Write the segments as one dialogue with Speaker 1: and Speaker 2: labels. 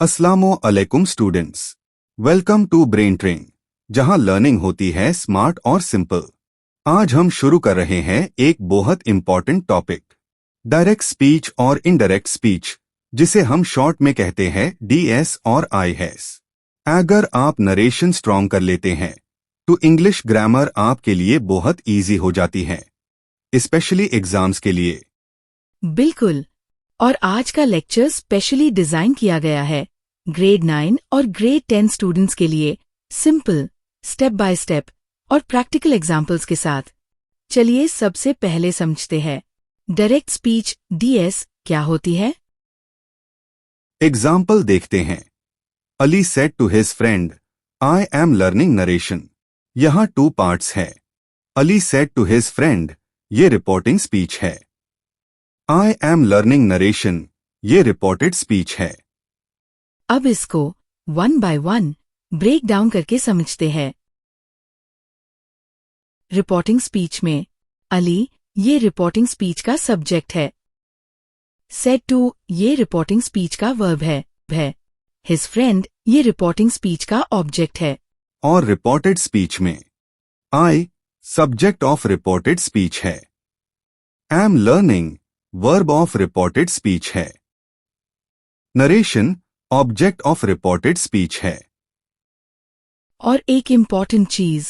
Speaker 1: अस्सलामु अलैकुम students, welcome to brain train, जहां लर्निंग होती है स्मार्ट और सिंपल। आज हम शुरू कर रहे हैं एक बहुत इंपॉर्टेंट टॉपिक, डायरेक्ट स्पीच और इनडायरेक्ट स्पीच, जिसे हम शॉर्ट में कहते हैं डीएस और आईएस। अगर आप नरेशन स्ट्रॉन्ग कर लेते हैं तो इंग्लिश ग्रामर आपके लिए बहुत इजी हो जाती है, स्पेशली एग्जाम्स के लिए।
Speaker 2: बिल्कुल। और आज का लेक्चर स्पेशली डिजाइन किया गया है ग्रेड 9 और ग्रेड 10 स्टूडेंट्स के लिए, सिंपल, स्टेप बाय स्टेप और प्रैक्टिकल एग्जाम्पल्स के साथ। चलिए सबसे पहले समझते हैं डायरेक्ट स्पीच डीएस क्या होती है।
Speaker 1: एग्जाम्पल देखते हैं। Ali said to his friend, I am learning narration. यहाँ 2 पार्ट्स है। Ali said to his friend, ये रिपोर्टिंग स्पीच है। आई एम लर्निंग नरेशन, ये रिपोर्टेड स्पीच है।
Speaker 2: अब इसको 1 बाय 1 ब्रेक डाउन करके समझते हैं। रिपोर्टिंग स्पीच में अली ये रिपोर्टिंग स्पीच का सब्जेक्ट है। सेड टू ये रिपोर्टिंग स्पीच का वर्ब है। हिज फ्रेंड ये रिपोर्टिंग स्पीच का ऑब्जेक्ट है।
Speaker 1: और रिपोर्टेड स्पीच में I subject of reported speech है। Am learning verb of reported speech है। Narration object of reported speech है।
Speaker 2: और एक इम्पॉर्टेंट चीज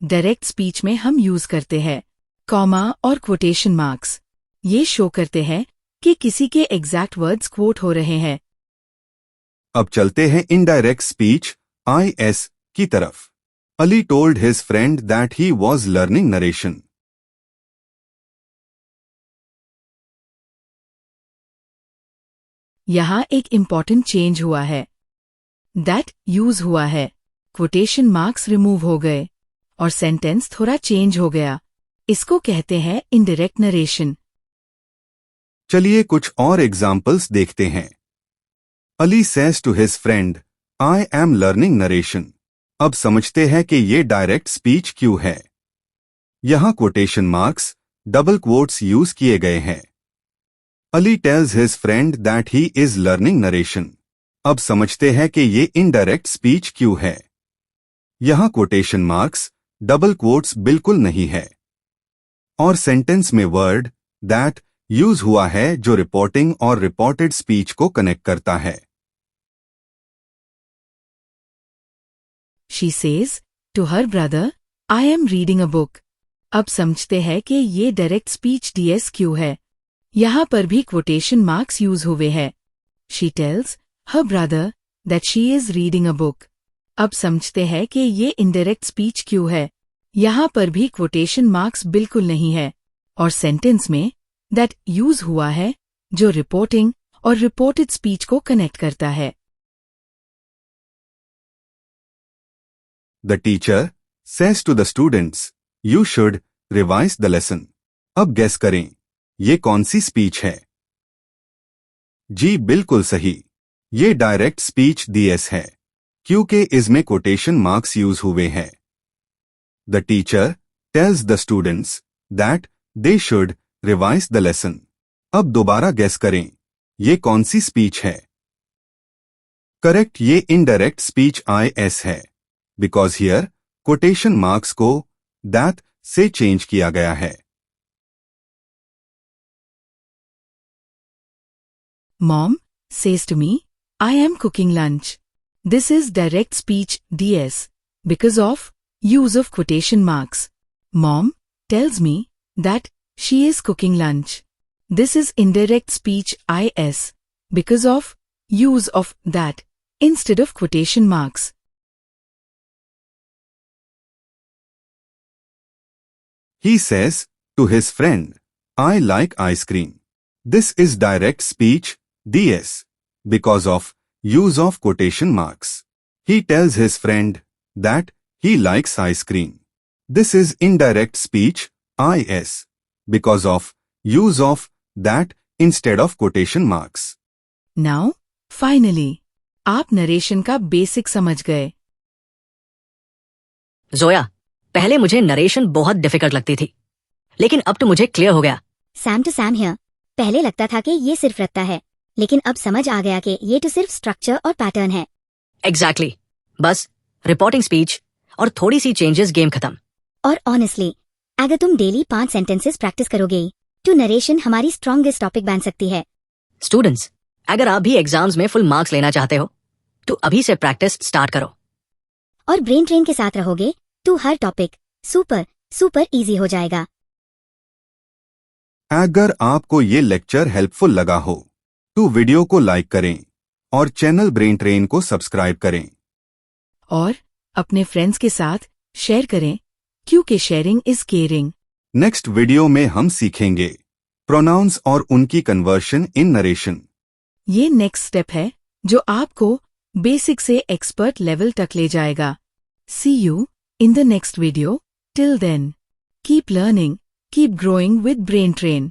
Speaker 2: डायरेक्ट स्पीच में हम यूज करते हैं कॉमा और क्वोटेशन मार्क्स। ये शो करते हैं कि किसी के एग्जैक्ट वर्ड्स क्वोट हो रहे हैं।
Speaker 1: अब चलते हैं इनडायरेक्ट स्पीच आईएस की तरफ। Ali told his friend that he was learning narration.
Speaker 2: यहाँ एक इम्पॉर्टेंट चेंज हुआ है। दैट यूज हुआ है, क्वोटेशन मार्क्स रिमूव हो गए और सेंटेंस थोड़ा चेंज हो गया। इसको कहते हैं इनडायरेक्ट नरेशन।
Speaker 1: चलिए कुछ और एग्जाम्पल्स देखते हैं। Ali says to his friend, I am learning narration. अब समझते हैं कि ये डायरेक्ट स्पीच क्यों है। यहाँ quotation marks, double quotes use किए गए हैं। Ali tales his friend that he is learning narration. अब समझते हैं कि ये इनडायरेक्ट स्पीच क्यों है। यहाँ कोटेशन मार्क्स, डबल क्वोट्स बिल्कुल नहीं है और सेंटेंस में वर्ड दैट यूज हुआ है जो रिपोर्टिंग और रिपोर्टेड स्पीच को कनेक्ट करता है।
Speaker 2: She says to her brother, I am reading a book. अब समझते हैं कि ये डायरेक्ट स्पीच डीएस क्यों है। यहाँ पर भी क्वोटेशन मार्क्स यूज हुए हैं। She tells her brother that she is reading a book. अब समझते हैं कि ये इनडायरेक्ट स्पीच क्यों है। यहाँ पर भी क्वोटेशन मार्क्स बिल्कुल नहीं है और सेंटेंस में दैट यूज हुआ है जो रिपोर्टिंग और रिपोर्टेड स्पीच को कनेक्ट करता है।
Speaker 1: The teacher says to the students, you should revise the lesson. अब गेस करें ये कौन सी स्पीच है। जी बिल्कुल सही, ये डायरेक्ट स्पीच डीएस है क्योंकि इसमें कोटेशन मार्क्स यूज हुए हैं। The teacher tells the students that they should revise the lesson. अब दोबारा गेस करें ये कौन सी स्पीच है। करेक्ट, ये इनडायरेक्ट स्पीच आईएस है बिकॉज हियर कोटेशन मार्क्स को दैट से चेंज किया गया है।
Speaker 2: Mom says to me, I am cooking lunch. This is direct speech DS because of use of quotation marks. Mom tells me that she is cooking lunch. This is indirect speech IS because of use of that instead of quotation marks.
Speaker 1: He says to his friend, I like ice cream. This is direct speech DS because of use of quotation marks. He tells his friend that he likes ice cream. This is indirect speech IS because of use of that instead of quotation marks.
Speaker 2: Now, finally, आप narration का basic समझ गए।
Speaker 3: जोया, पहले मुझे narration बहुत difficult लगती थी, लेकिन अब तो मुझे क्लियर हो गया।
Speaker 4: Same to same here. पहले लगता था कि ये सिर्फ रट्टा है, लेकिन अब समझ आ गया कि ये तो सिर्फ स्ट्रक्चर और पैटर्न है।
Speaker 3: एग्जैक्टली बस रिपोर्टिंग स्पीच और थोड़ी सी चेंजेस, गेम खत्म।
Speaker 4: और ऑनेस्टली अगर तुम डेली 5 सेंटेंसेस प्रैक्टिस करोगे तो नरेशन हमारी स्ट्रॉन्गेस्ट टॉपिक बन सकती है।
Speaker 3: स्टूडेंट्स, अगर आप भी एग्जाम्स में फुल मार्क्स लेना चाहते हो तो अभी से प्रैक्टिस स्टार्ट करो।
Speaker 4: और ब्रेन ट्रेन के साथ रहोगे तो हर टॉपिक सुपर सुपर इजी हो जाएगा।
Speaker 1: अगर आपको ये लेक्चर हेल्पफुल लगा हो तो वीडियो को लाइक करें और चैनल ब्रेन ट्रेन को सब्सक्राइब करें।
Speaker 2: और अपने फ्रेंड्स के साथ शेयर करें, क्योंकि sharing is caring.
Speaker 1: Next video में हम सीखेंगे प्रोनाउंस और उनकी कन्वर्शन इन नरेशन।
Speaker 2: ये नेक्स्ट स्टेप है जो आपको बेसिक से एक्सपर्ट लेवल तक ले जाएगा। See you in the next video. Till then keep learning, keep growing with brain train.